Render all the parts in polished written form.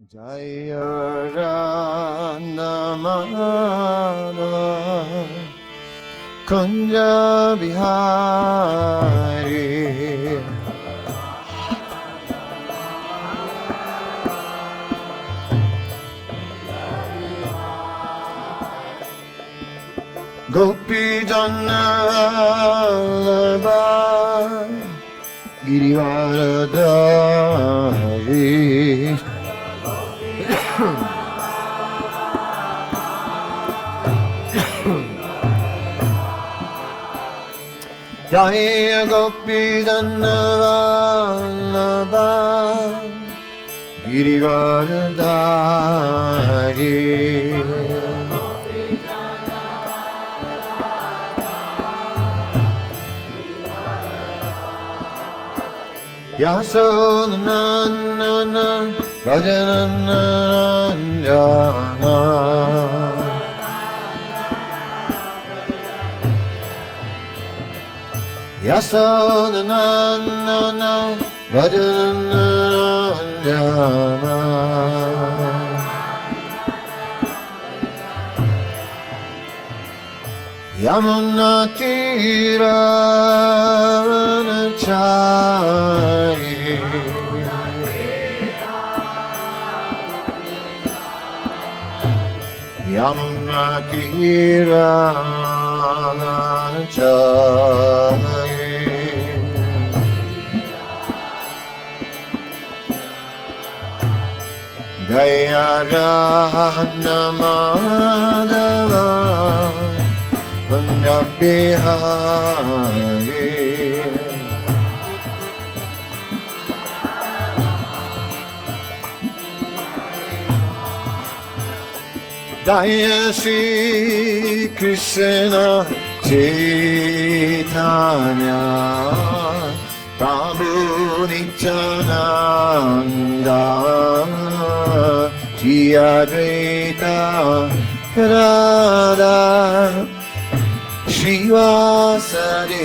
Jaya Ranamana Kunja Bihari Gopi Janalabha Girivaradari Jaya Gopi Janalabha Girivaradari Yasodanana Rajananana Yasodanana Rajananana Yamuna Tiranachari Yamuna Tiranachari Jaya Radha Bihari Jaya Shri Krishna Chaitanya Prabhu Nityananda Shri Advaita Radha Srivasade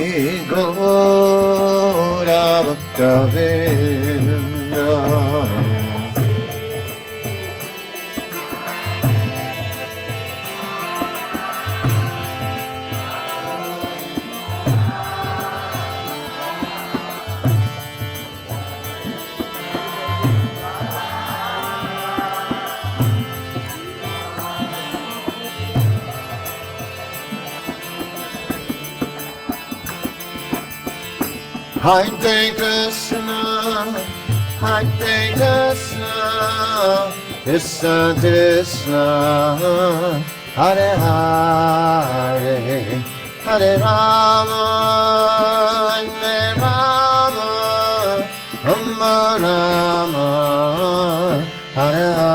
Gaura Bhakta-vrinda Hare Krishna, Hare Krishna, Krishna Krishna, Hare Hare, Hare Rama, Hare Rama, Rama Rama, Hare Hare.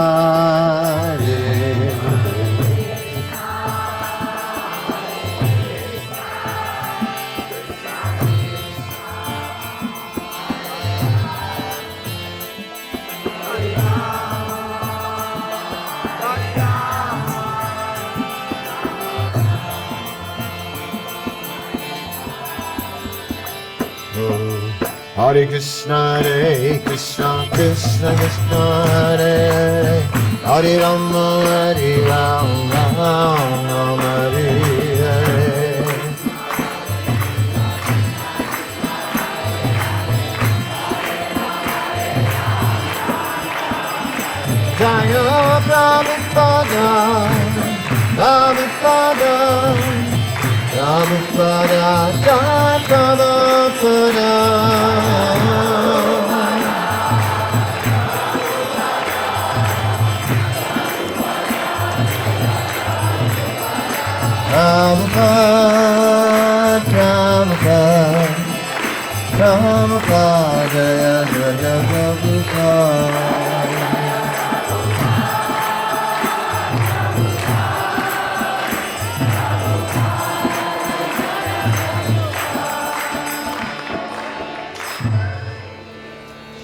Hare Krishna, Hare Krishna, Krishna Krishna, Hare Hare Rama, Hare Rama, Rama Hare Hare. Jaya Prabhupada, Prabhupada, Prabhupada, Jaya Prabhupada. Prabhupada, Prabhupada, Prabhupada, Jaya Jaya Prabhupada.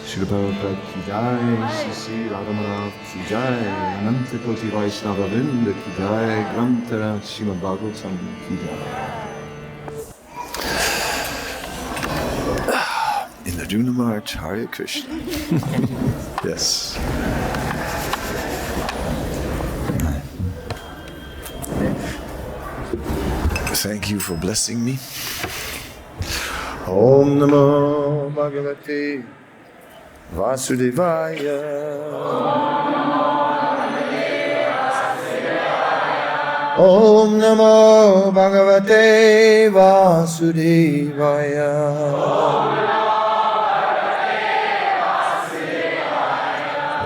Śrīla Prabhupada ki jai, Sri Radhamana ki jai, Ananta Koti Vaishnava Vrinda ki jai, Grantara Śrīmad-Bhāgavatam ki jai. In the Juna March, Hare Krishna. Yes. Thank you for blessing me. Om Namo Bhagavate Vasudevaya. Om Namo Bhagavate Vasudevaya.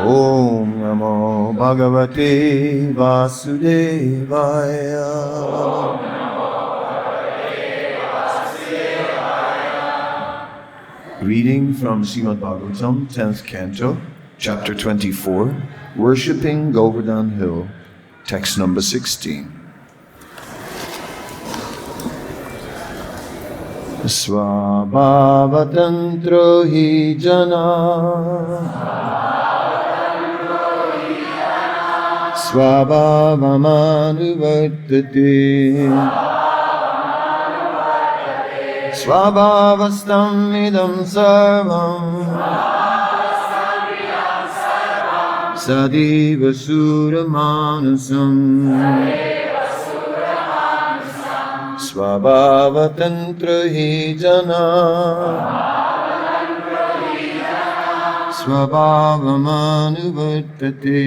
Om Namo Bhagavate Vasudevaya. Reading from Śrīmad-Bhāgavatam, 10th Canto, Chapter 24, Worshipping Govardhan Hill, Text number 16. Svabhāva-tantro hi janaḥ svabhāvam anuvartate svabhāva-stham idaṁ sarvam sa-devāsura-mānuṣam svabhāva-tantro hi janaḥ svabhāvam anuvartate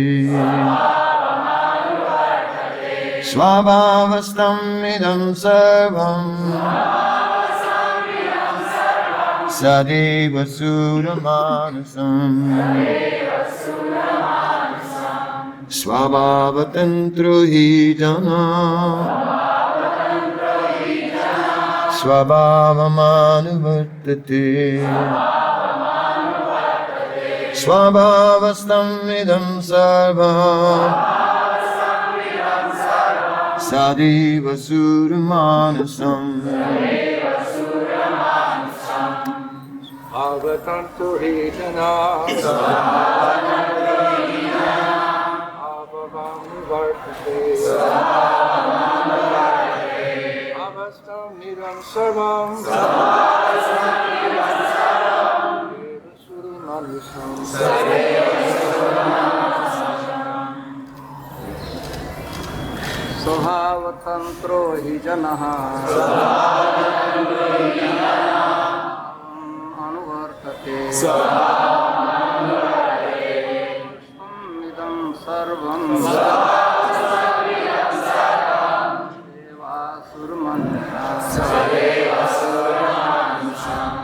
svabhāva-stham idaṁ sarvam sa-devāsura-mānuṣam svabhāva-tantro hi janaḥ svabhāvam anuvartate svabhāva-stham idaṁ sarvam sa-devāsura-mānuṣam svabhāva-tantro hi janaḥ svabhāvam idaṁ sarvam svabhāva-tantro hi janaḥ anuvartate idam sarvam sa-devāsura-mānuṣam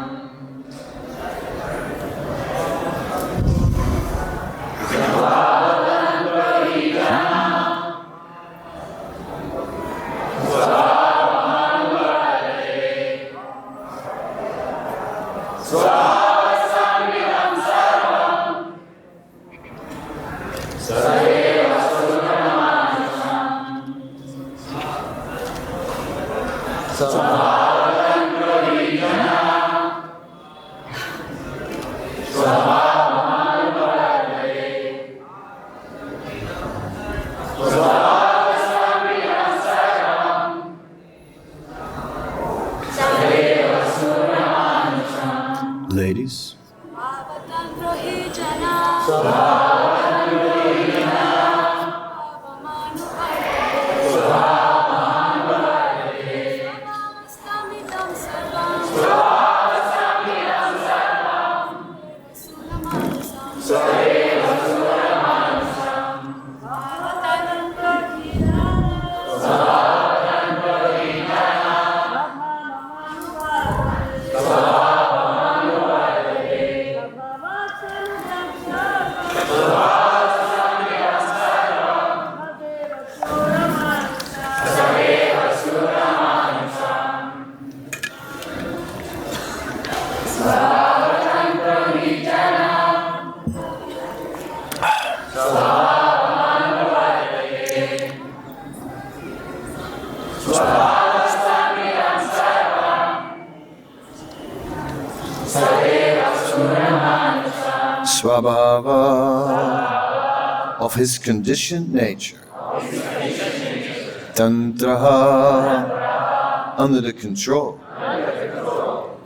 Ladies. Svabhāva of his conditioned nature, tantraḥ under the control,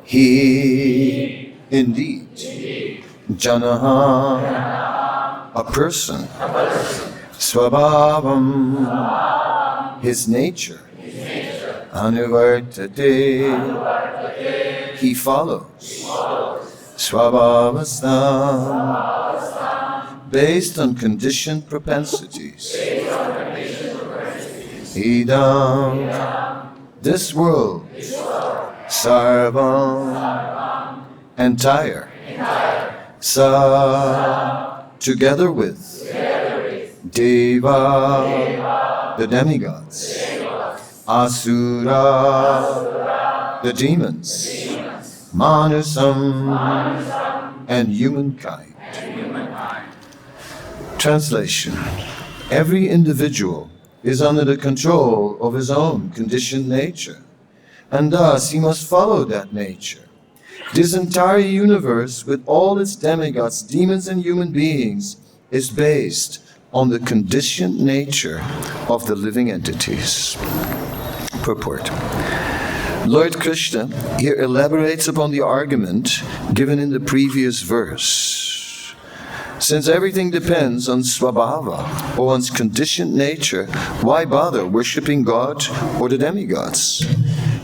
he indeed, janaḥ a person, svabhāvam his nature, anuvartate. He follows. Svabhāva-stham. Based on conditioned propensities. Idam. This world. Sarvam. Entire. Sa. Together with. Deva. The demigods. Asura. The demons. Manuṣam. And humankind. Translation. Every individual is under the control of his own conditioned nature, and thus he must follow that nature. This entire universe, with all its demigods, demons and human beings, is based on the conditioned nature of the living entities. Purport. Lord Kṛṣṇa here elaborates upon the argument given in the previous verse. Since everything depends on svabhāva, or one's conditioned nature, why bother worshipping God or the demigods?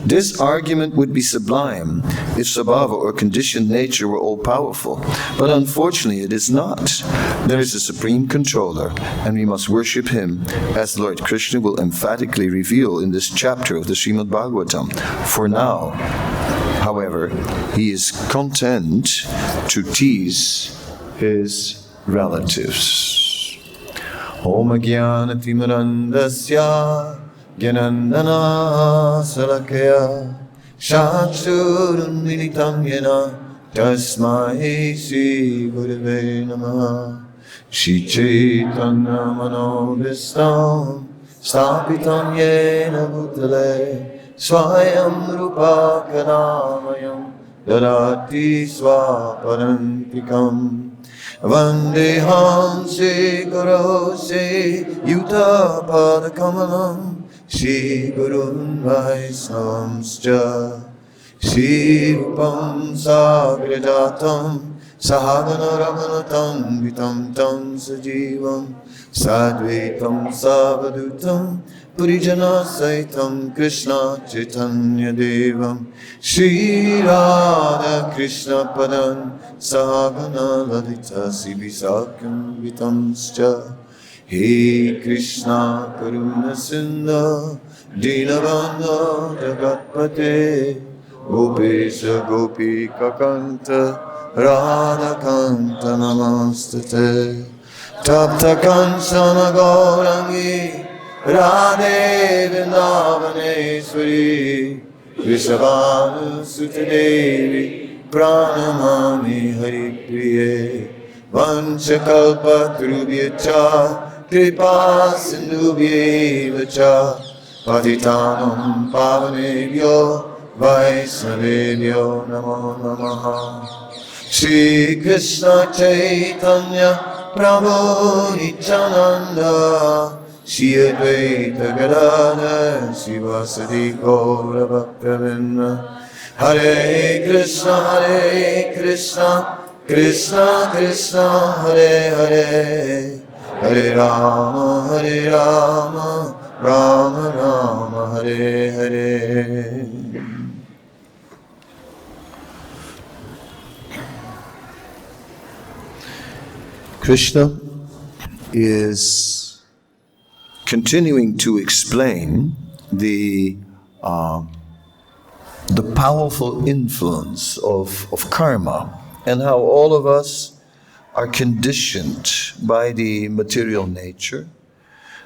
This argument would be sublime if svabhāva or conditioned nature were all-powerful, but unfortunately it is not. There is a supreme controller, and we must worship him, as Lord Kṛṣṇa will emphatically reveal in this chapter of the Śrīmad-Bhāgavatam. For now, however, he is content to tease his relatives. Om Jnana-timirandasya Jnanandana Salakaya Chakshurun Militam Yena Tasmai Shri Gurave Namaha Shri Chaitanya Manobhistam Sthapitam Yena Bhutale Swayam Rupa Kadamayam Dadati Swaparantikam Vandeham Shri Guru Shri Yuta Padakamalam Shri Gurun Vaisnavamscha Shri Rupam Sagrajatam Sahagana Ramanatam Vitam Tam Sajivam Sadvaitam Savadutam Purijana Saitam Krishna Chaitanya Devam Shri Radha Krishna Padan Sahagana Lalita Sibisakam Vitamscha He Krishna Karuna Sindha Dinabandha Jagatpate Gopesha Gopika Kanta Radha Kanta Namastate Tapta Kanchana Gaurangi Radhe Vrindavaneshwari Vrishabhanu Devi Pranamami Hari Priye Vanchakalpa Trubhyacha Kripa Sindhubhyevacha Patitanam Pavanebhyo Vaisnavebhyo Namo Namaha Shri Krishna Chaitanya Prabhu Nityananda Shri Advaita Gadadhara Sivasadi Gaura Bhakta-vrinda Hare Krishna, Krishna Krishna, Hare Hare, Hare Rama, Rama Rama, Hare Hare. Krishna is continuing to explain the powerful influence of karma, and how all of us are conditioned by the material nature,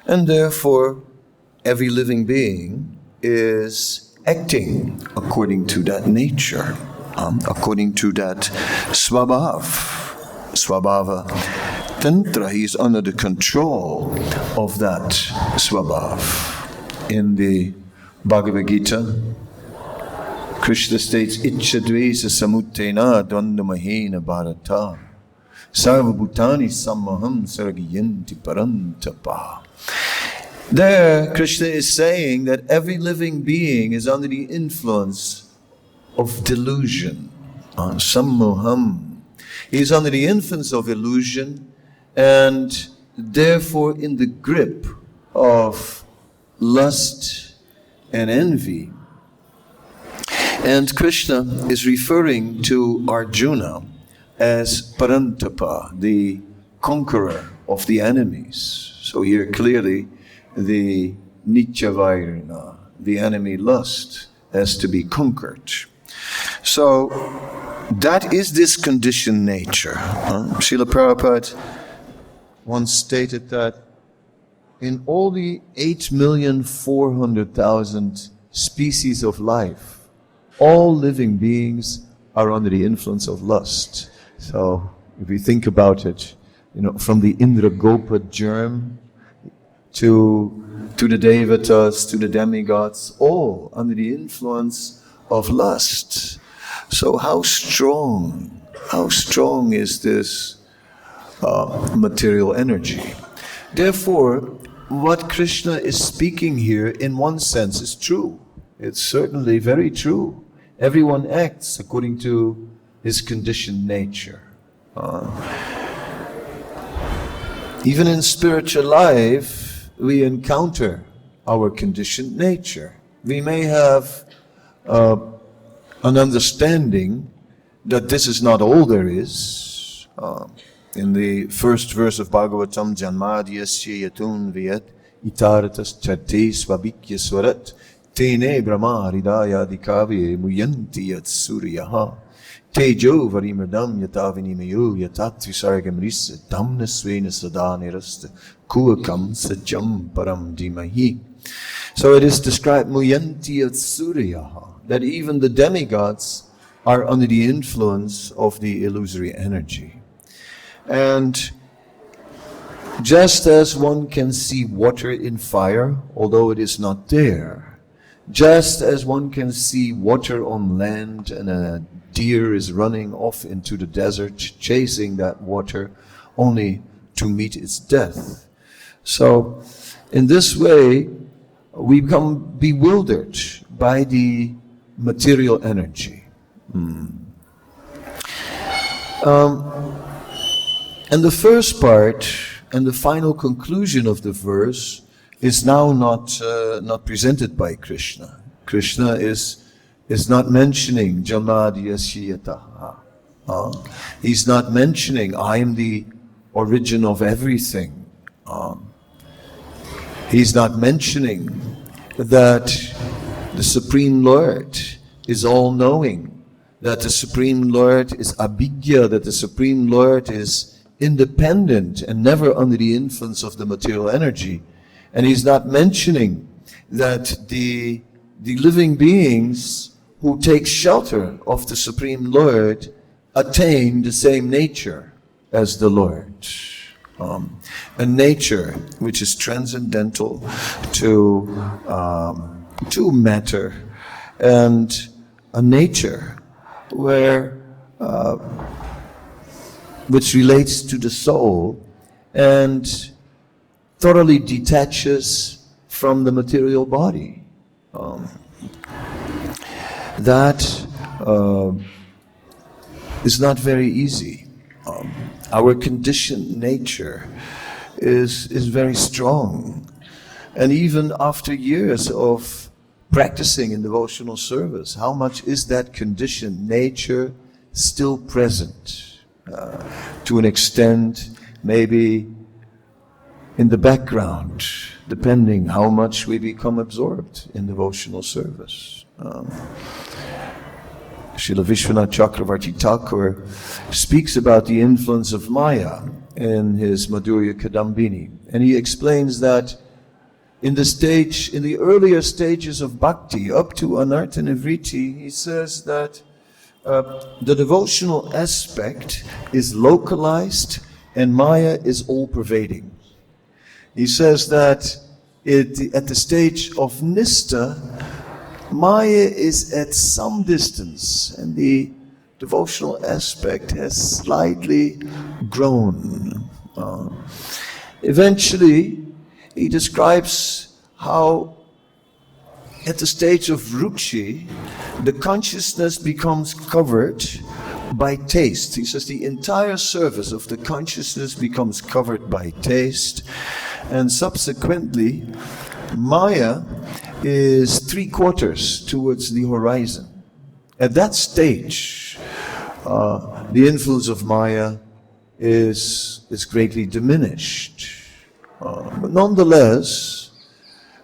and therefore every living being is acting according to that nature, according to that svabhāva-tantro. He is under the control of that svabhāva. In the Bhagavad-Gita, Krishna states, Ichchadvesa samuttena dvandamahena bharata sarva-bhutani sammaham sargayanti parantapa. There, Krishna is saying that every living being is under the influence of delusion, sammoham. He is under the influence of illusion, and therefore in the grip of lust and envy. And Krishna is referring to Arjuna as Parantapa, the conqueror of the enemies. So here clearly the Nitya-vairana, the enemy lust, has to be conquered. So that is this conditioned nature. Srila Prabhupada once stated that in all the 8,400,000 species of life, all living beings are under the influence of lust. So if we think about it, from the Indragopa germ to the devatas, to the demigods, all under the influence of lust. So how strong is this material energy? Therefore, what Krishna is speaking here in one sense is true. It's certainly very true. Everyone acts according to his conditioned nature. Even in spiritual life, we encounter our conditioned nature. We may have an understanding that this is not all there is. In the first verse of Bhagavatam, Janmadhyasya yatun vyat itaratas charte svabhikya swarat tene brahma hridaya dikavye muyanti yat suryaha tejo varimradam yatavinimayo yatatri sargamrisa damna svena sadanirasta kuakam sajam param dimahi. So it is described muyanti yat suryaha, that even the demigods are under the influence of the illusory energy. And just as one can see water in fire, although it is not there, just as one can see water on land and a deer is running off into the desert, chasing that water only to meet its death. So in this way, we become bewildered by the material energy. And the first part and the final conclusion of the verse is now not presented by Krishna. Krishna is not mentioning Janmadhyasya. He's not mentioning I am the origin of everything. He's not mentioning that the Supreme Lord is all-knowing, that the Supreme Lord is abhigya, that the Supreme Lord is independent and never under the influence of the material energy. And he's not mentioning that the living beings who take shelter of the Supreme Lord attain the same nature as the Lord. A nature which is transcendental to matter, and a nature which relates to the soul and thoroughly detaches from the material body. That is not very easy. Our conditioned nature is very strong. And even after years of practicing in devotional service, how much is that conditioned nature still present? To an extent, maybe in the background, depending how much we become absorbed in devotional service. Srila Vishwanath Chakravarti Thakur speaks about the influence of Maya in his Madhurya Kadambini, and he explains that in the earlier stages of bhakti, up to anartha nivritti, he says that the devotional aspect is localized and Maya is all-pervading. He says that at the stage of nistha, Maya is at some distance and the devotional aspect has slightly grown. Eventually, he describes how at the stage of ruchi, the consciousness becomes covered by taste. He says the entire surface of the consciousness becomes covered by taste, and subsequently Maya is 3/4 towards the horizon. At that stage, the influence of Maya is greatly diminished. But nonetheless,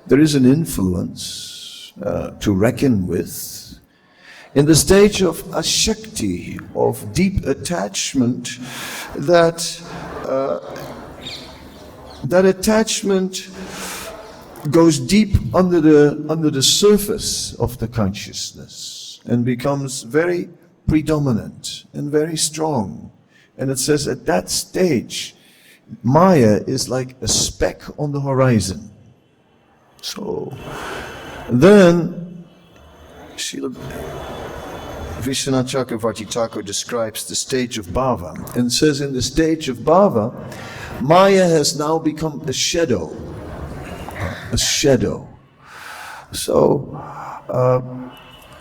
there is an influence to reckon with. In the stage of ashakti, of deep attachment, that attachment goes deep under the surface of the consciousness and becomes very predominant and very strong. And it says at that stage, Maya is like a speck on the horizon. So then Srila Vishwanath Chakravarti Thakur describes the stage of bhava and says in the stage of bhava, Maya has now become a shadow. A shadow. So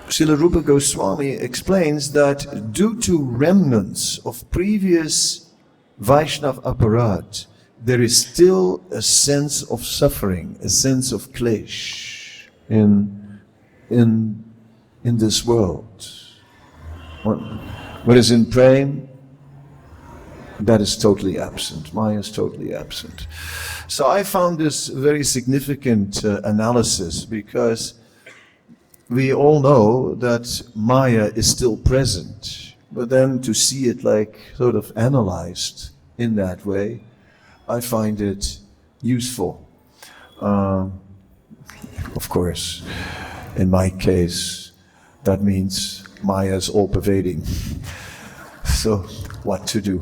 Srila Rupa Goswami explains that due to remnants of previous Vaishnav aparat, there is still a sense of suffering, a sense of klesh in this world. What is in prem, that is totally absent. Maya is totally absent. So I found this very significant analysis, because we all know that Maya is still present, but then to see it like sort of analyzed in that way, I find it useful. Of course, in my case, that means Maya is all-pervading. So, what to do?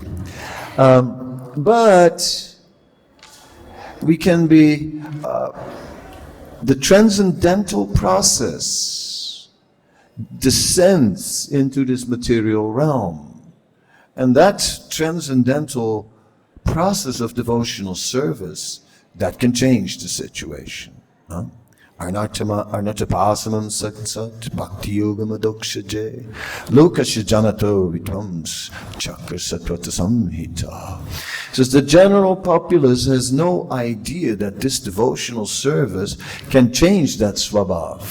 But we can be... the transcendental process descends into this material realm. And that transcendental process of devotional service, that can change the situation. Arnatapasamam satsat bhakti-yoga madokshaje lokasya janato vitams chakra satvata samhita. Says the general populace has no idea that this devotional service can change that svabhāva.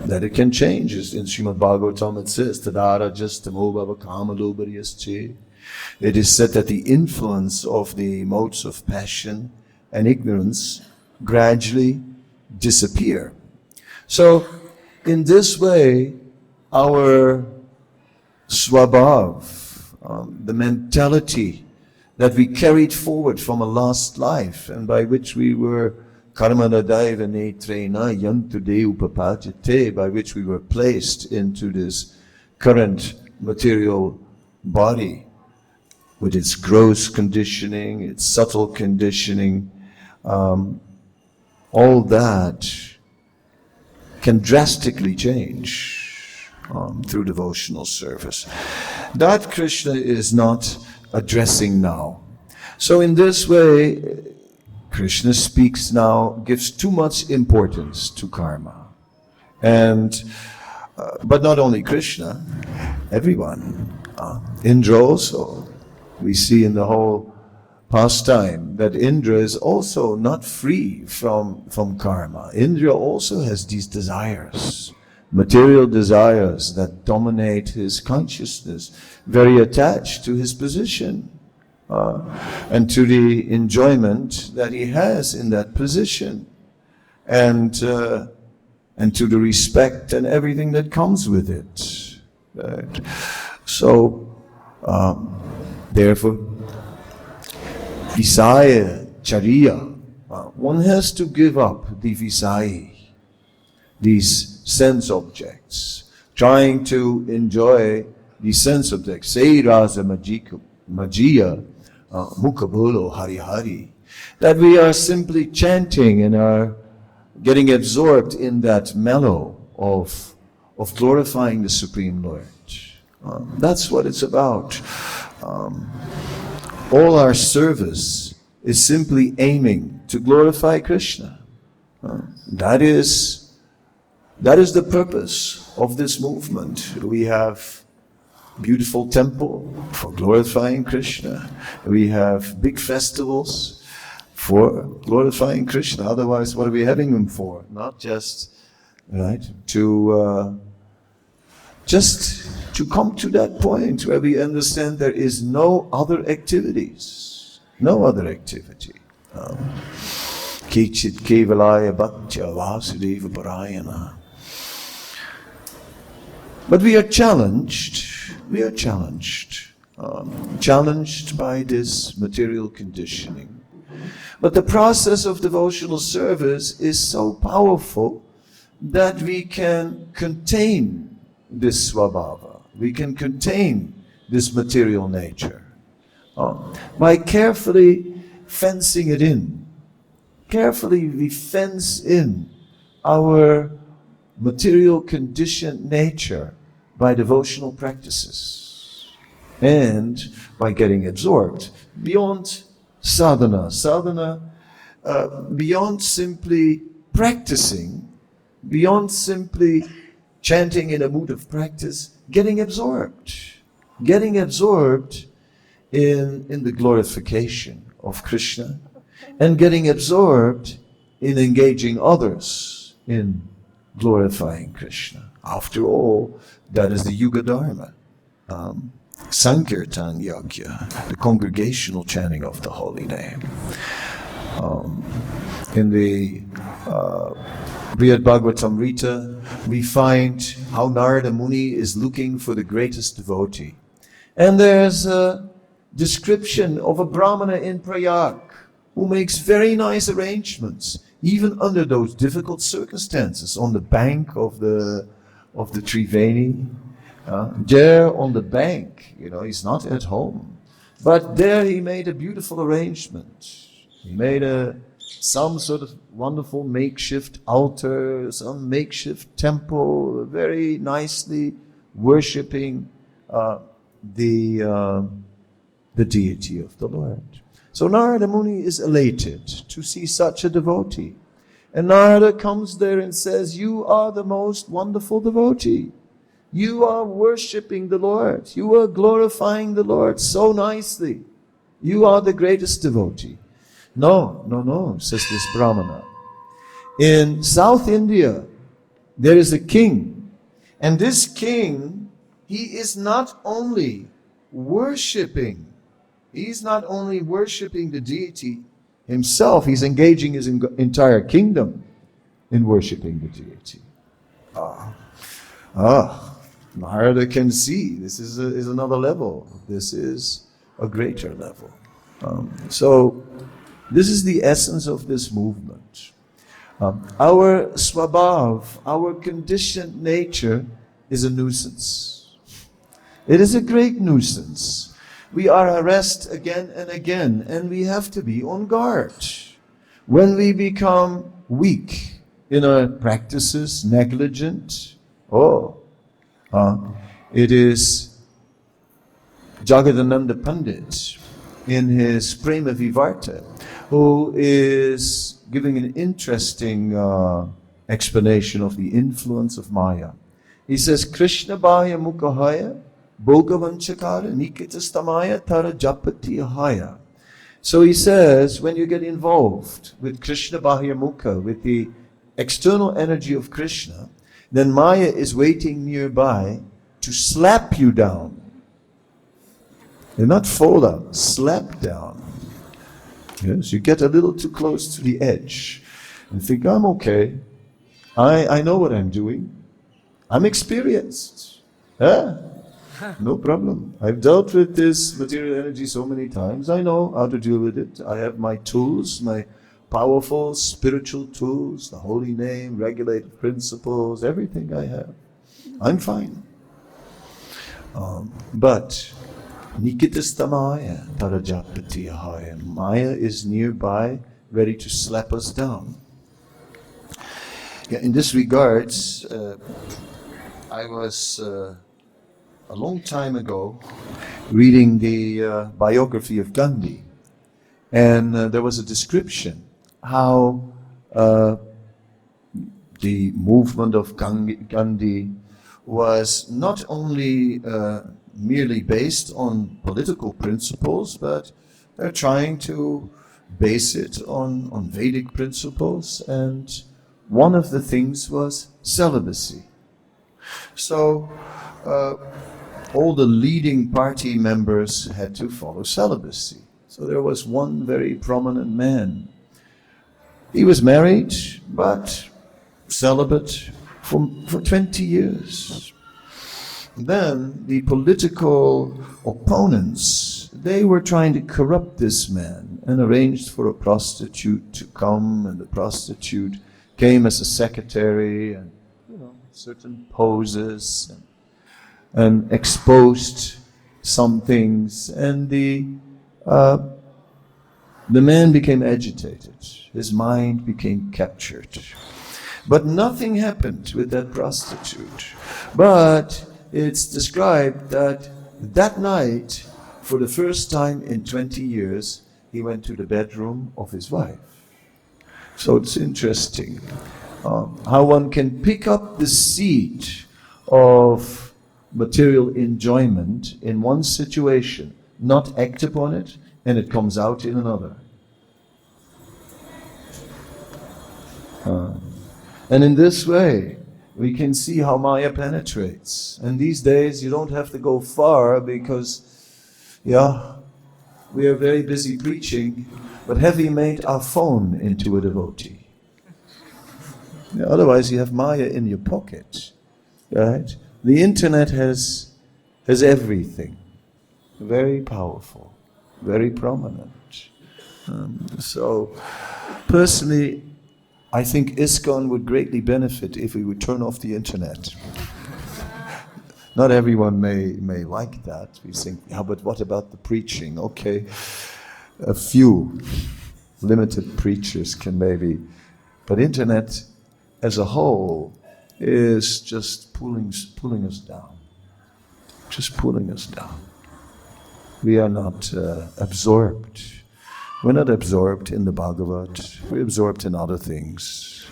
That it can change. In Śrīmad-Bhāgavatam it says, Tadara justamo bhava kamalobhariyasche. It is said that the influence of the modes of passion and ignorance gradually disappear. So, in this way, our svabhāva, the mentality that we carried forward from a last life, and by which we were karmanadaiva netrena yantude upapajate, by which we were placed into this current material body, with its gross conditioning, its subtle conditioning, all that can drastically change through devotional service. That Krishna is not addressing now. So in this way, Krishna speaks now, gives too much importance to karma. And, but not only Krishna, everyone. Indra also. We see in the whole pastime that Indra is also not free from karma. Indra also has these desires, material desires that dominate his consciousness, very attached to his position and to the enjoyment that he has in that position, and to the respect and everything that comes with it. Right? So, therefore, Visaya, Chariya, one has to give up the Visaya, these sense objects, trying to enjoy these sense objects. Say Rasa Majiya, Mukhabolo Hari Hari, that we are simply chanting and are getting absorbed in that mellow of glorifying the Supreme Lord. That's what it's about. All our service is simply aiming to glorify Krishna. That is the purpose of this movement. We have beautiful temple for glorifying Krishna. We have big festivals for glorifying Krishna. Otherwise, what are we having them for? Not just, right, to just to come to that point where we understand there is no other activities, no other activity. Kichit kevalaya bhaktya vasudeva parayana. But we are challenged by this material conditioning. But the process of devotional service is so powerful that we can contain this svabhāva. We can contain this material nature by carefully fencing it in. Carefully we fence in our material conditioned nature by devotional practices and by getting absorbed beyond sadhana, beyond simply practicing, beyond simply chanting in a mood of practice, getting absorbed in the glorification of Krishna, and getting absorbed in engaging others in glorifying Krishna. After all, that is the Yuga Dharma. Sankirtan Yajna, the congregational chanting of the holy name. In the Śrīmad-Bhāgavatam Rita, we find how Narada Muni is looking for the greatest devotee. And there's a description of a Brahmana in Prayag who makes very nice arrangements, even under those difficult circumstances, on the bank of the Triveni. There on the bank, he's not at home. But there he made a beautiful arrangement. He made some sort of wonderful makeshift altar, some makeshift temple, very nicely worshipping the deity of the Lord. So Narada Muni is elated to see such a devotee. And Narada comes there and says, "You are the most wonderful devotee. You are worshipping the Lord. You are glorifying the Lord so nicely. You are the greatest devotee." No, says this Brahmana. In South India, there is a king. And this king, he is not only worshipping the deity himself, he's engaging his entire kingdom in worshipping the deity. Narada can see this is another level. This is a greater level. So this is the essence of this movement. Our svabhāva, our conditioned nature, is a nuisance. It is a great nuisance. We are harassed again and again, and we have to be on guard. When we become weak in our practices, negligent, it is Jagadananda Pandit in his Prema Vivarta who is giving an interesting explanation of the influence of Maya. He says, Krishna Bhaya Mukahaya Bhogavanchakara Nikitastamaya Tara Japati Ahaya. So he says, when you get involved with Krishna Bhaya Mukha, with the external energy of Krishna, then Maya is waiting nearby to slap you down. And not fall down, slap down. Yes, you get a little too close to the edge and think, I'm okay. I know what I'm doing. I'm experienced. No problem. I've dealt with this material energy so many times. I know how to deal with it. I have my tools, my powerful spiritual tools, the holy name, regulative principles, everything I have. I'm fine. But Nikitastamaya Tarajapati Ahaya. Maya is nearby, ready to slap us down. In this regards, I was a long time ago reading the biography of Gandhi, and there was a description how the movement of Gandhi was not only merely based on political principles, but they're trying to base it on Vedic principles, and one of the things was celibacy. So all the leading party members had to follow celibacy. So there was one very prominent man. He was married, but celibate for 20 years. Then the political opponents, they were trying to corrupt this man and arranged for a prostitute to come, and the prostitute came as a secretary and certain poses and exposed some things, and the man became agitated. His mind became captured. But nothing happened with that prostitute. But it's described that that night, for the first time in 20 years, he went to the bedroom of his wife. So it's interesting how one can pick up the seed of material enjoyment in one situation, not act upon it, and it comes out in another. And in this way, we can see how Maya penetrates. And these days, you don't have to go far because, we are very busy preaching, but have we made our phone into a devotee? Otherwise, you have Maya in your pocket, right? The internet has everything. Very powerful, very prominent. So, personally, I think ISKCON would greatly benefit if we would turn off the internet. Not everyone may like that. We think, but what about the preaching? Okay, a few limited preachers can maybe, but internet as a whole is just pulling us down. Just pulling us down. We are not absorbed. We're not absorbed in the Bhagavad. We're absorbed in other things.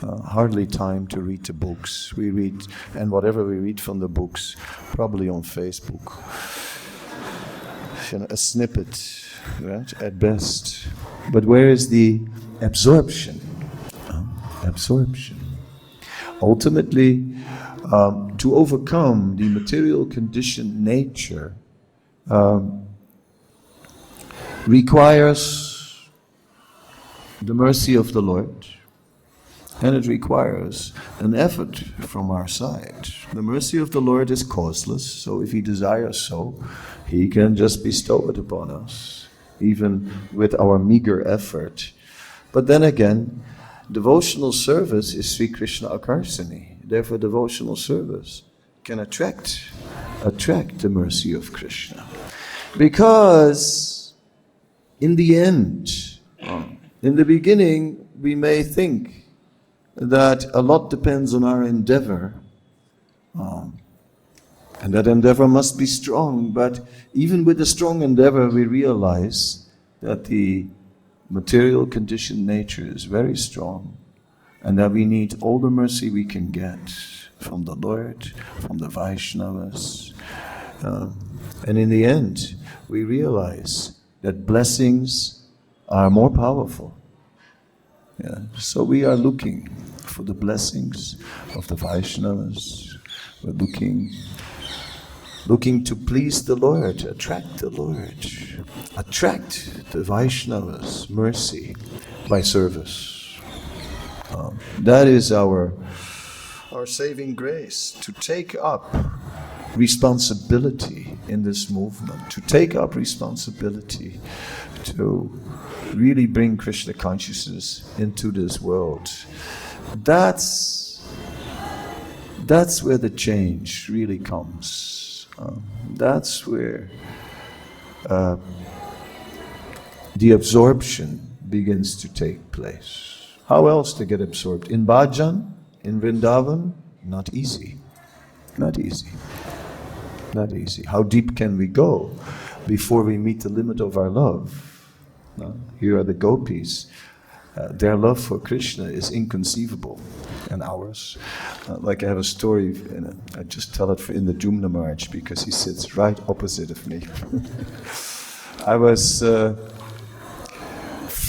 Hardly time to read the books. We read, and whatever we read from the books, probably on Facebook. A snippet, right, at best. But where is the absorption? Absorption. Ultimately, to overcome the material conditioned nature requires the mercy of the Lord, and it requires an effort from our side. The mercy of the Lord is causeless, so if He desires so, He can just bestow it upon us, even with our meager effort. But then again, devotional service is Sri Krishna Akarsani. Therefore, devotional service can attract the mercy of Krishna. Because in the end, in the beginning, we may think that a lot depends on our endeavor, and that endeavor must be strong. But even with a strong endeavor, we realize that the material conditioned nature is very strong, and that we need all the mercy we can get from the Lord, from the Vaishnavas. And in the end, we realize that blessings are more powerful. So we are looking for the blessings of the Vaishnavas. We're looking to please the Lord, attract the Lord, attract the Vaishnavas' mercy by service. That is our saving grace, to take up responsibility in this movement, to take up responsibility to really bring Krishna consciousness into this world. That's where the change really comes. That's where the absorption begins to take place. How else to get absorbed? In bhajan, in Vrindavan? Not easy. Not easy. Not easy. How deep can we go before we meet the limit of our love? Here are the gopis. Their love for Krishna is inconceivable, and ours. Like I have a story, and I just tell it in the Jumna March because he sits right opposite of me. I was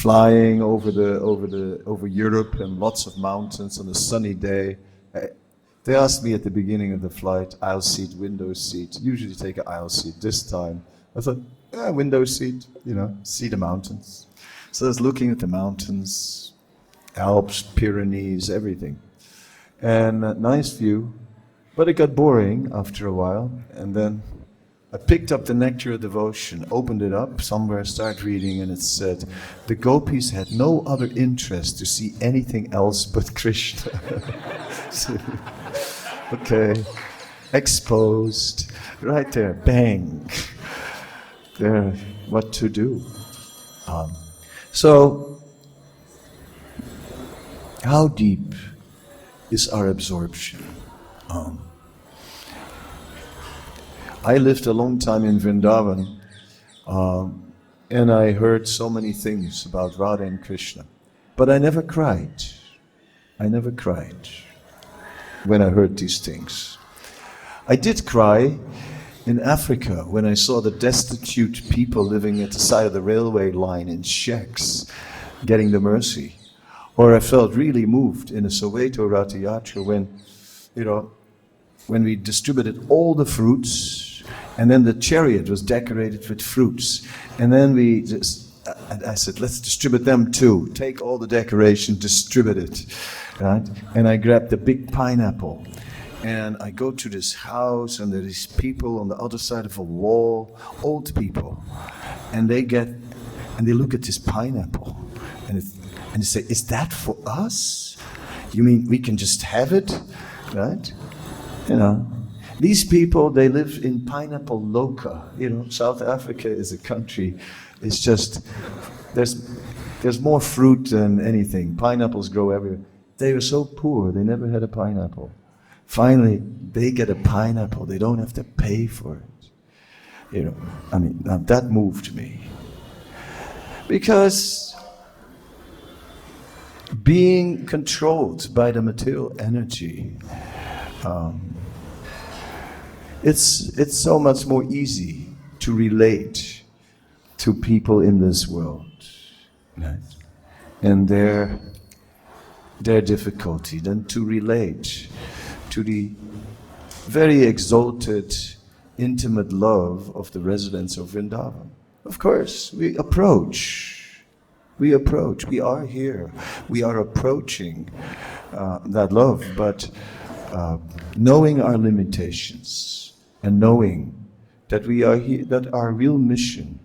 flying over Europe and lots of mountains on a sunny day. They asked me at the beginning of the flight, aisle seat, window seat. Usually take an aisle seat. This time, I thought, window seat, see the mountains. So I was looking at the mountains, Alps, Pyrenees, everything. And a nice view, but it got boring after a while. And then I picked up the Nectar of Devotion, opened it up somewhere, started reading, and it said, the gopis had no other interest to see anything else but Krishna. Okay, exposed, right there, bang. There, what to do. So, how deep is our absorption? I lived a long time in Vrindavan, and I heard so many things about Radha and Krishna, but I never cried. I never cried when I heard these things. I did cry in Africa when I saw the destitute people living at the side of the railway line in shacks getting the mercy. Or I felt really moved in a Soweto Ratha Yatra when we distributed all the fruits, and then the chariot was decorated with fruits, and then I said, let's distribute them too. Take all the decoration, distribute it, right? And I grabbed the big pineapple, and I go to this house, and there are these people on the other side of a wall, old people, and they look at this pineapple, and they say, is that for us? You mean we can just have it, right? These people, they live in pineapple loca. South Africa is a country. It's just, there's more fruit than anything. Pineapples grow everywhere. They were so poor, they never had a pineapple. Finally, they get a pineapple. They don't have to pay for it. That moved me. Because being controlled by the material energy, it's so much more easy to relate to people in this world, right? And their difficulty than to relate to the very exalted, intimate love of the residents of Vrindavan. Of course, we approach, we are here, we are approaching that love, but knowing our limitations and knowing that we are here, that our real mission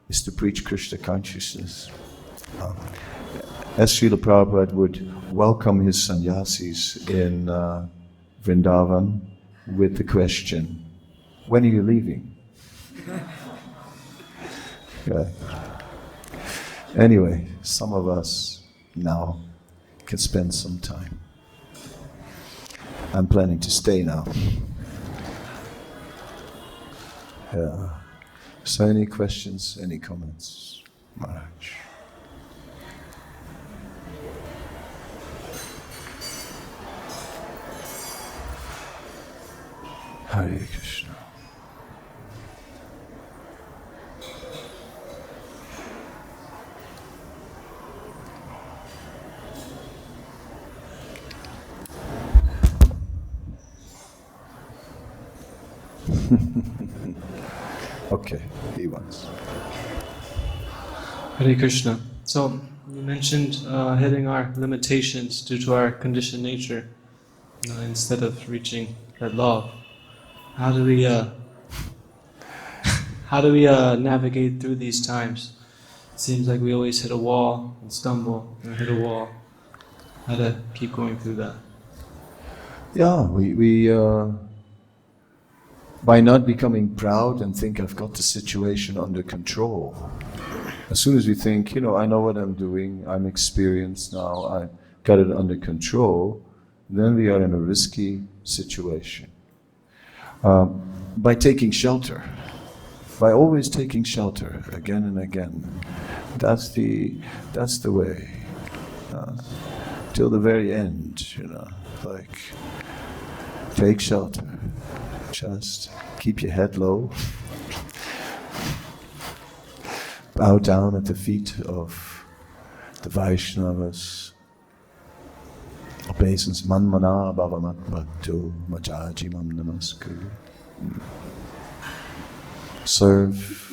is to preach Krishna consciousness. As Srila Prabhupada would welcome his sannyasis in Vrindavan with the question, when are you leaving? Okay. Anyway, some of us now can spend some time. I'm planning to stay now. Yeah. So any questions, any comments? Maharaj. Hare Krishna. Okay, he wants. Hare Krishna. So, you mentioned hitting our limitations due to our conditioned nature instead of reaching that love. How do we navigate through these times? It seems like we always hit a wall and stumble and hit a wall. How to keep going through that? Yeah, we by not becoming proud and think I've got the situation under control. As soon as we think, I know what I'm doing, I'm experienced now, I got it under control, then we are in a risky situation. By taking shelter, by always taking shelter again and again, that's the way. Till the very end, like take shelter. Just keep your head low. Bow down at the feet of the Vaishnavas, obeisance manmana bhavamat bhakto majajimam namaskuru. Serve,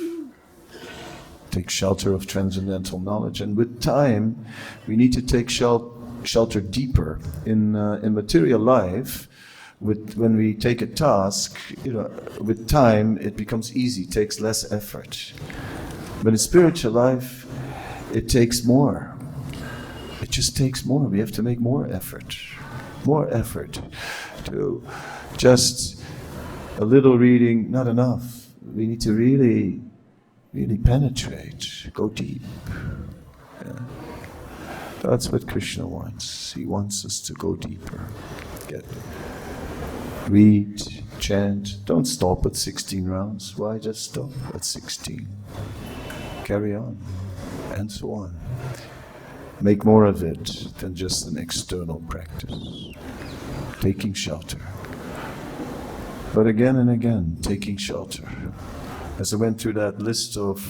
take shelter of transcendental knowledge, and with time we need to take shelter deeper in material life. When we take a task, with time it becomes easy, takes less effort. But in spiritual life, it takes more. It just takes more. We have to make more effort to just a little reading, not enough. We need to really penetrate, go deep. Yeah. That's what Krishna wants. He wants us to go deeper. Read, chant. Don't stop at 16 rounds. Why just stop at 16? Carry on, and so on. Make more of it than just an external practice. Taking shelter. But again and again, taking shelter. As I went through that list of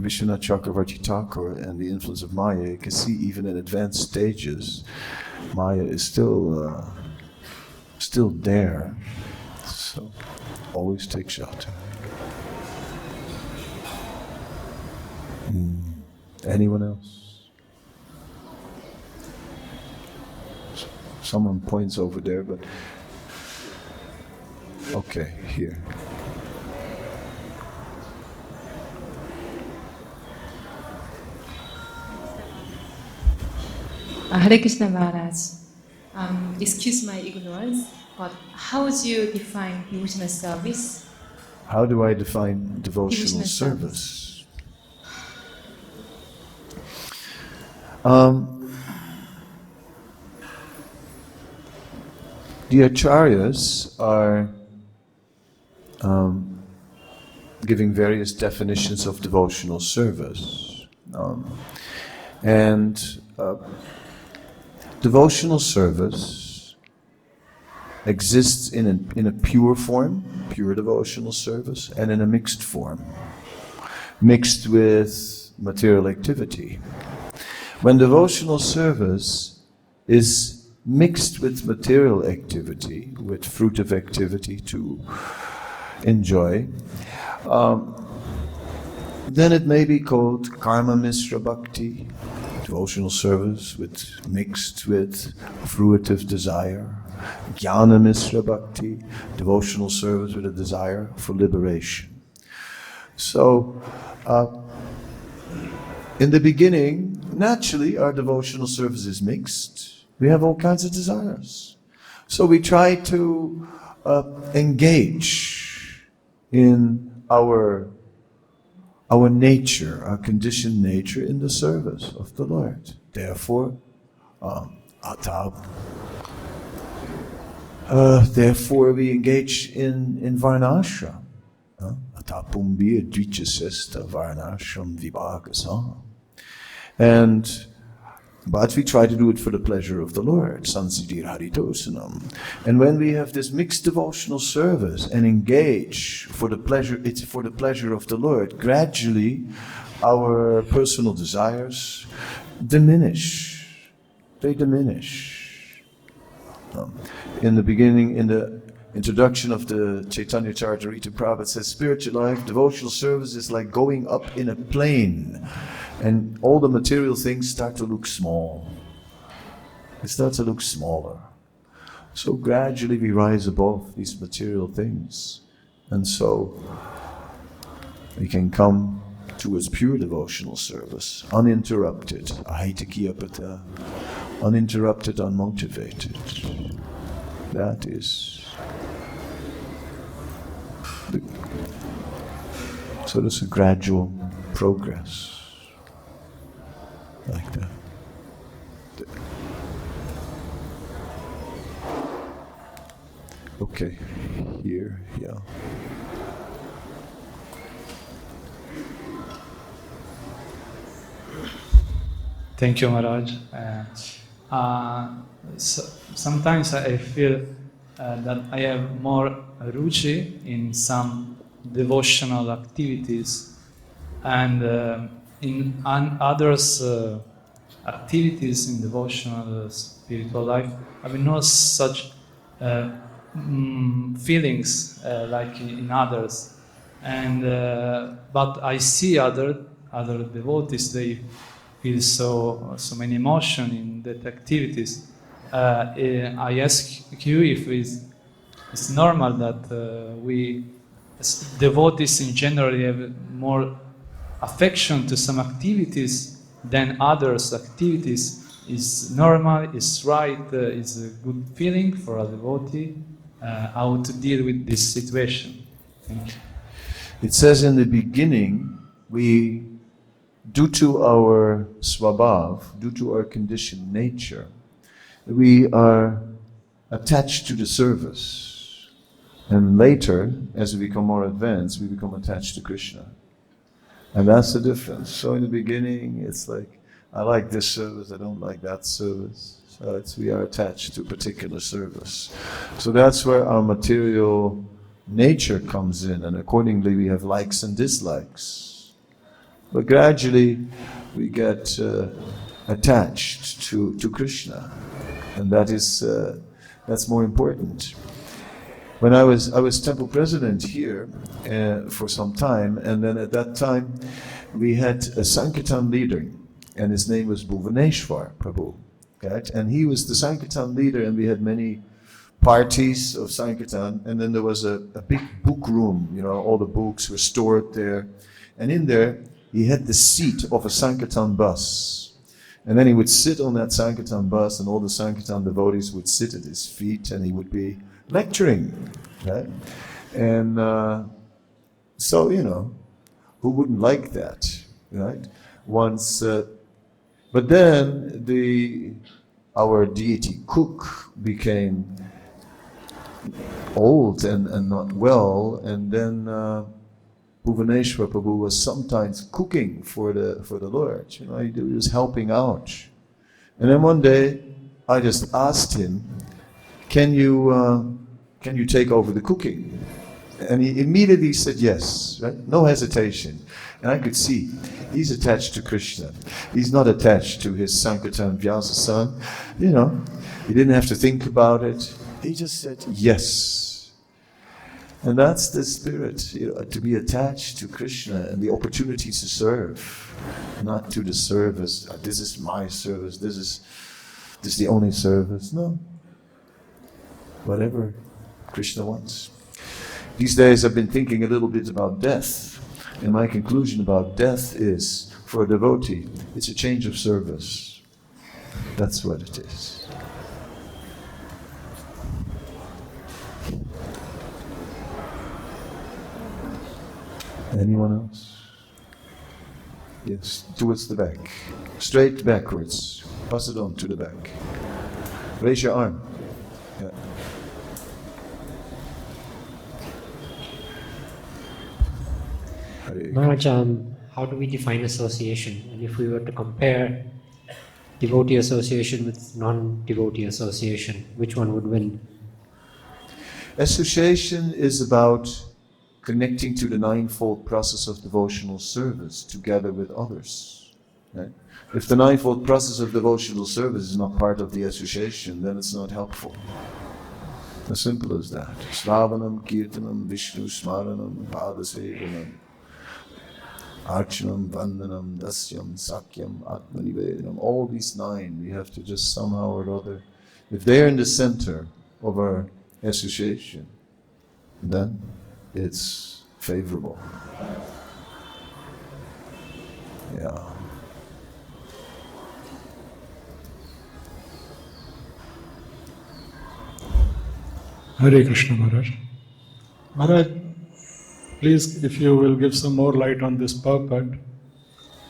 Vishwanath Chakravarti Thakur and the influence of Maya, you can see even in advanced stages, Maya is still there. So, always take shelter. Anyone else? Someone points over there, but okay, here. Hare Krishna Maharaj, excuse my ignorance, but how would you define devotional service? How do I define devotional service? The acharyas are giving various definitions of devotional service. Devotional service exists in a pure form, pure devotional service, and in a mixed form, mixed with material activity. When devotional service is mixed with material activity, with fruitive activity to enjoy, then it may be called karma misra bhakti, devotional service mixed with fruitive desire, jnana misra bhakti, devotional service with a desire for liberation. So, in the beginning, naturally our devotional service is mixed. We have all kinds of desires. So we try to engage in our nature, our conditioned nature in the service of the Lord. Therefore, therefore we engage in varnashram. Atapumbiya dvichasesta varnashram vibhagasam. But we try to do it for the pleasure of the Lord, sansiddhir haritosanam. And when we have this mixed devotional service and engage for the pleasure, it's for the pleasure of the Lord, gradually our personal desires diminish. They diminish. In the beginning, in the introduction of the Chaitanya Charitamrita, Prabhupada says, spiritual life, devotional service is like going up in a plane. And all the material things start to look small. They start to look smaller. So gradually we rise above these material things. And so we can come towards pure devotional service, uninterrupted, ahaitakiyapata, uninterrupted, unmotivated. That is so there's a gradual progress. Like that. Okay, here, yeah. Thank you, Maharaj. Sometimes I feel that I have more ruchi in some devotional activities, and in others activities in devotional spiritual life, I have no such feelings like in others. And but I see other devotees, they feel so many emotion in that activities. I ask you if it's normal that we as devotees in general have more affection to some activities than others activities. Is normal, is right, is a good feeling for a devotee. How to deal with this situation? Thank you. It says in the beginning, we, due to our svabhāva, due to our conditioned nature, we are attached to the service. And later, as we become more advanced, we become attached to Krishna. And that's the difference. So in the beginning, it's like, I like this service, I don't like that service. So we are attached to a particular service. So that's where our material nature comes in, and accordingly we have likes and dislikes. But gradually we get attached to Krishna, and that's more important. When I was temple president here for some time, and then at that time we had a Sankirtan leader, and his name was Bhuvaneshwar Prabhu. Right? And he was the Sankirtan leader, and we had many parties of Sankirtan, and then there was a big book room, all the books were stored there. And in there, he had the seat of a Sankirtan bus. And then he would sit on that Sankirtan bus, and all the Sankirtan devotees would sit at his feet, and he would be lecturing. Right? And so, who wouldn't like that? Right? Once, but then our deity cook became old and not well, and then Bhuvaneshwar Prabhu was sometimes cooking for the Lord. He was helping out. And then one day, I just asked him, "Can you take over the cooking?" And he immediately said yes, right? No hesitation. And I could see he's attached to Krishna. He's not attached to his Sankirtan Vyasa-san. He didn't have to think about it. He just said yes. And that's the spirit, to be attached to Krishna and the opportunity to serve, not to the service. This is my service. This is the only service. No. Whatever Krishna wants. These days I've been thinking a little bit about death. And my conclusion about death is, for a devotee, it's a change of service. That's what it is. Anyone else? Yes, towards the back. Straight backwards. Pass it on to the back. Raise your arm. Yeah. Maharaj, how do we define association? And if we were to compare devotee association with non-devotee association, which one would win? Association is about connecting to the ninefold process of devotional service together with others. Right? If the ninefold process of devotional service is not part of the association, then it's not helpful. As simple as that. Shravanam, Kirtanam, Vishnu Smaranam, Padasevanam, Archanam, Vandanam, Dasyam, Sakyam, Atmanivedanam. All these nine, we have to just somehow or other, if they're in the center of our association, then it's favorable. Yeah. Hare Krishna, Maharaj. Maharaj, please, if you will give some more light on this purport.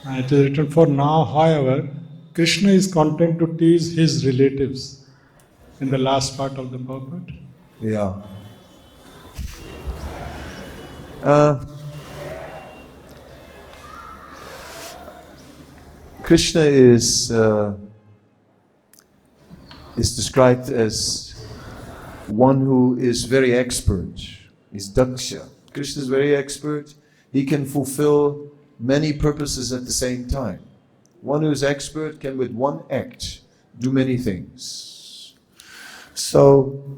It is written, for now, however, Krishna is content to tease his relatives, in the last part of the purport. Yeah. Krishna is described as one who is very expert. He's daksha. Krishna is very expert. He can fulfill many purposes at the same time. One who is expert can with one act do many things. So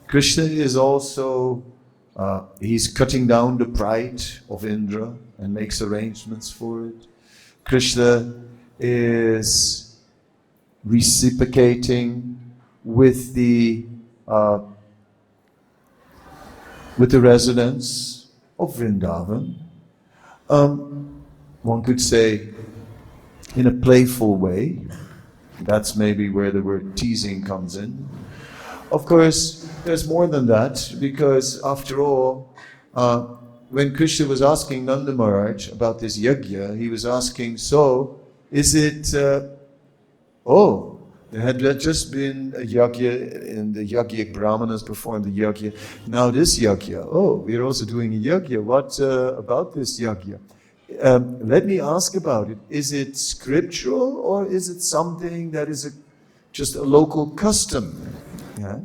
Krishna is also, he's cutting down the pride of Indra and makes arrangements for it. Krishna is reciprocating with the residents of Vrindavan. One could say in a playful way. That's maybe where the word teasing comes in. Of course, there's more than that, because after all, when Krishna was asking Nanda Maharaj about this yajna, he was asking, so, is it, there had just been a yajna, and the yajna brahmanas performed the yajna. Now this yajna, we're also doing a yajna. What about this yajna? Let me ask about it. Is it scriptural, or is it something that is just a local custom? Yeah?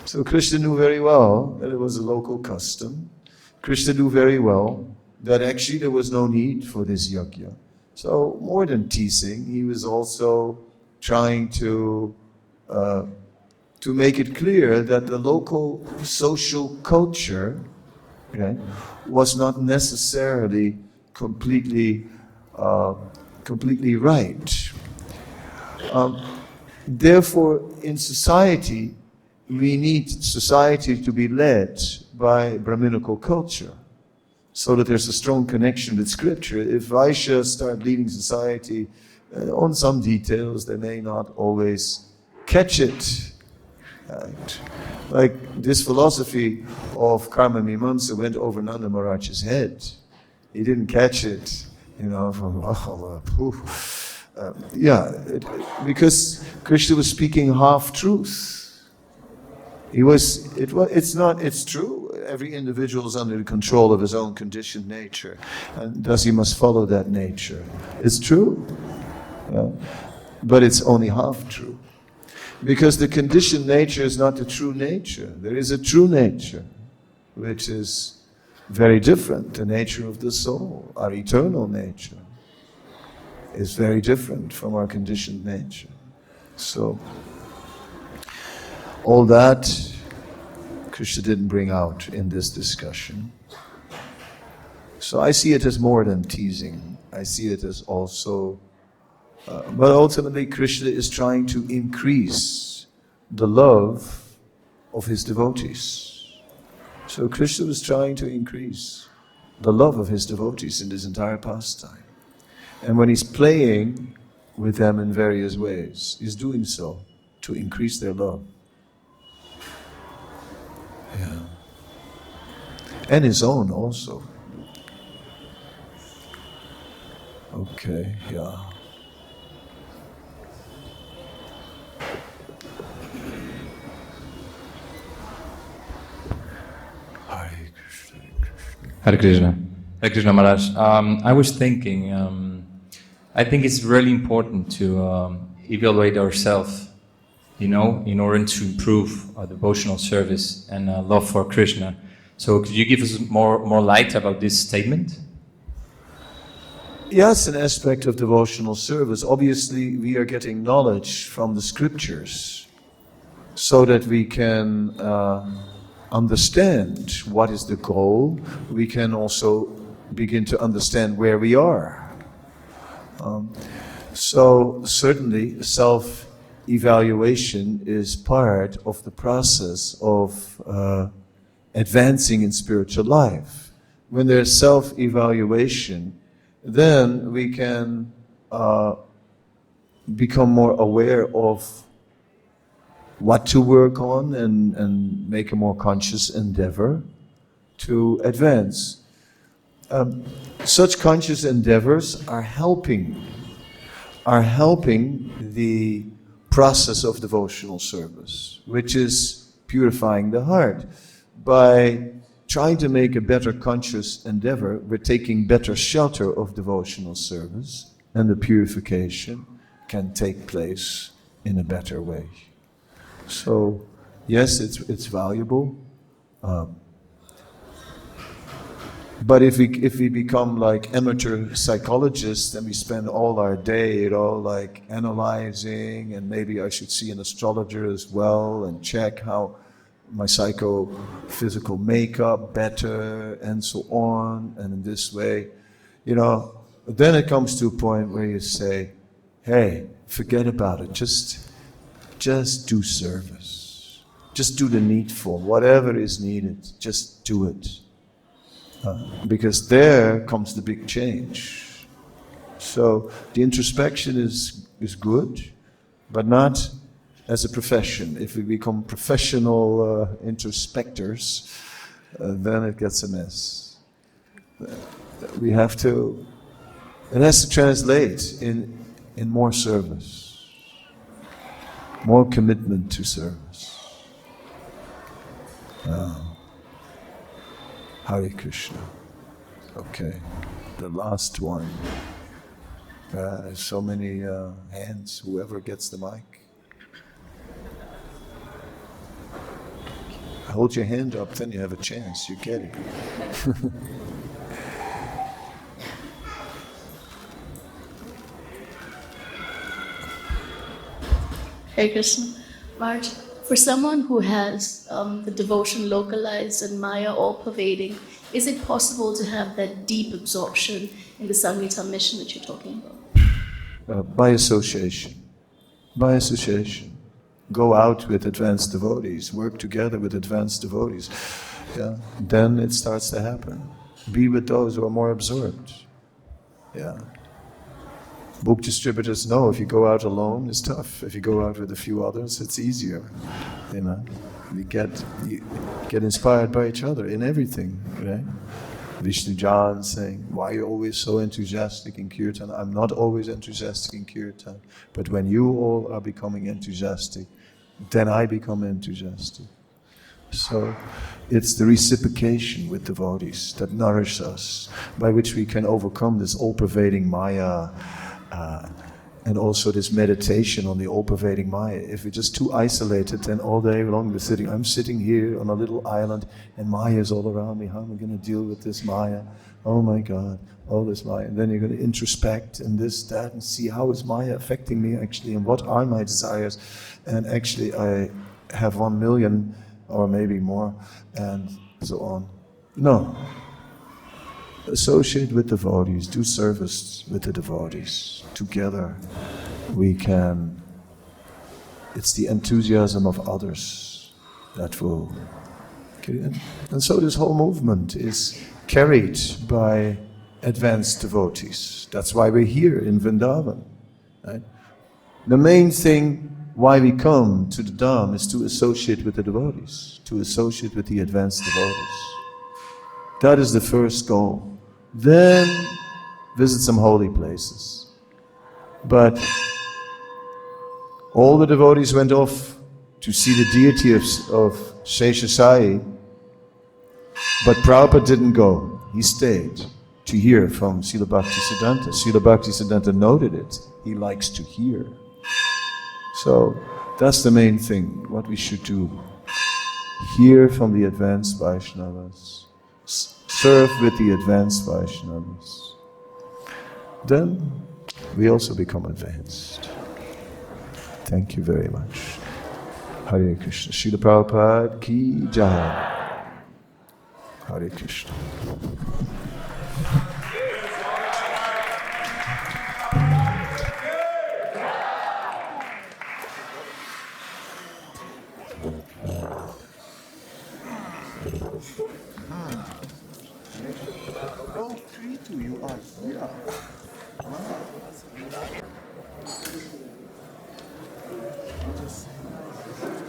So Krishna knew very well that it was a local custom. Krishna knew very well that actually there was no need for this yajna. So more than teasing, he was also trying to make it clear that the local social culture, okay, was not necessarily completely right. Therefore, in society, we need society to be led by Brahminical culture, so that there's a strong connection with scripture. If Vaishya start leading society on some details, they may not always catch it. Right? Like this philosophy of Karma Mimamsa went over Nanda Maharaj's head. He didn't catch it, from because Krishna was speaking half-truth. It's true, every individual is under the control of his own conditioned nature, and thus he must follow that nature. It's true, but it's only half-true. Because the conditioned nature is not the true nature. There is a true nature, which is very different. The nature of the soul, our eternal nature, is very different from our conditioned nature. So, all that Krishna didn't bring out in this discussion. So I see it as more than teasing. I see it as also, but ultimately Krishna is trying to increase the love of his devotees. So Krishna was trying to increase the love of his devotees in this entire pastime. And when he's playing with them in various ways, he's doing so to increase their love. Yeah. And his own also. Okay, yeah. Hare Krishna. Hare Krishna Maharaj. I was thinking, I think it's really important to evaluate ourselves, in order to improve our devotional service and love for Krishna. So could you give us more light about this statement? Yes, an aspect of devotional service. Obviously, we are getting knowledge from the scriptures so that we can understand what is the goal. We can also begin to understand where we are. So certainly self-evaluation is part of the process of advancing in spiritual life. When there's self-evaluation, then we can become more aware of what to work on and make a more conscious endeavor to advance. Such conscious endeavors are helping the process of devotional service, which is purifying the heart. By trying to make a better conscious endeavor, we're taking better shelter of devotional service, and the purification can take place in a better way. So, yes, it's valuable. But if we become like amateur psychologists and we spend all our day, like analyzing, and maybe I should see an astrologer as well and check how my psychophysical makeup better and so on, and in this way, then it comes to a point where you say, hey, forget about it, just do service. Just do the needful, whatever is needed, just do it. Because there comes the big change. So the introspection is good, but not as a profession. If we become professional introspectors, then it gets a mess. We have to, it has to translate in more service, more commitment to service. Hare Krishna. Okay, the last one. So many hands, whoever gets the mic. Hold your hand up, then you have a chance, you get it. Hare Krishna. Maharaj, for someone who has the devotion localized and Maya all-pervading, is it possible to have that deep absorption in the Samhita mission that you're talking about? By association. By association. Go out with advanced devotees, work together with advanced devotees. Yeah. Then it starts to happen. Be with those who are more absorbed. Yeah. Book distributors know if you go out alone, it's tough. If you go out with a few others, it's easier. You get inspired by each other in everything, right? Vishnu Jan saying, why are you always so enthusiastic in kirtan? I'm not always enthusiastic in kirtan, but when you all are becoming enthusiastic, then I become enthusiastic. So it's the reciprocation with devotees that nourish us, by which we can overcome this all-pervading Maya, and also this meditation on the all-pervading Maya. If we're just too isolated, then all day long I'm sitting here on a little island and Maya is all around me. How am I going to deal with this Maya? Oh my God, all this Maya. And then you're going to introspect and this, that, and see how is Maya affecting me actually, and what are my desires. And actually I have 1 million or maybe more, and so on. No. Associate with devotees, do service with the devotees. Together we can, it's the enthusiasm of others that will, and so this whole movement is carried by advanced devotees. That's why we're here in Vrindavan. Right? The main thing why we come to the Dham is to associate with the devotees, to associate with the advanced devotees. That is the first goal. Then visit some holy places. But all the devotees went off to see the deity of Sheshasai, but Prabhupada didn't go. He stayed to hear from Srila Bhaktisiddhanta. Srila Bhaktisiddhanta noted it. He likes to hear. So that's the main thing, what we should do. Hear from the advanced Vaishnavas. Serve with the advanced Vaishnavas. Then we also become advanced. Thank you very much. Hare Krishna. Srila Prabhupada ki jai. Hare Krishna. You are here.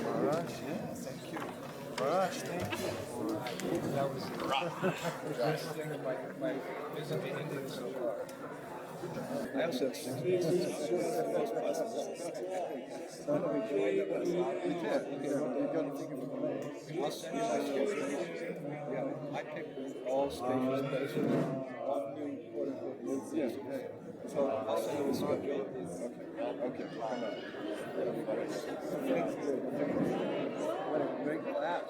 Maharaj, yeah, thank you. Maharaj, thank you. That was the best thing of my visit to India so far. I also have 6 weeks. I'll send you my schedule. Yeah, I picked all spacious places, all new, quote-unquote, yes, okay. So I'll send you the schedule. Okay, come on. What a great class.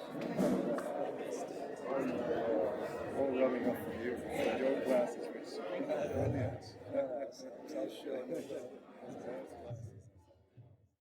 All rubbing up for you. Brilliant. Yes, I'm so sure.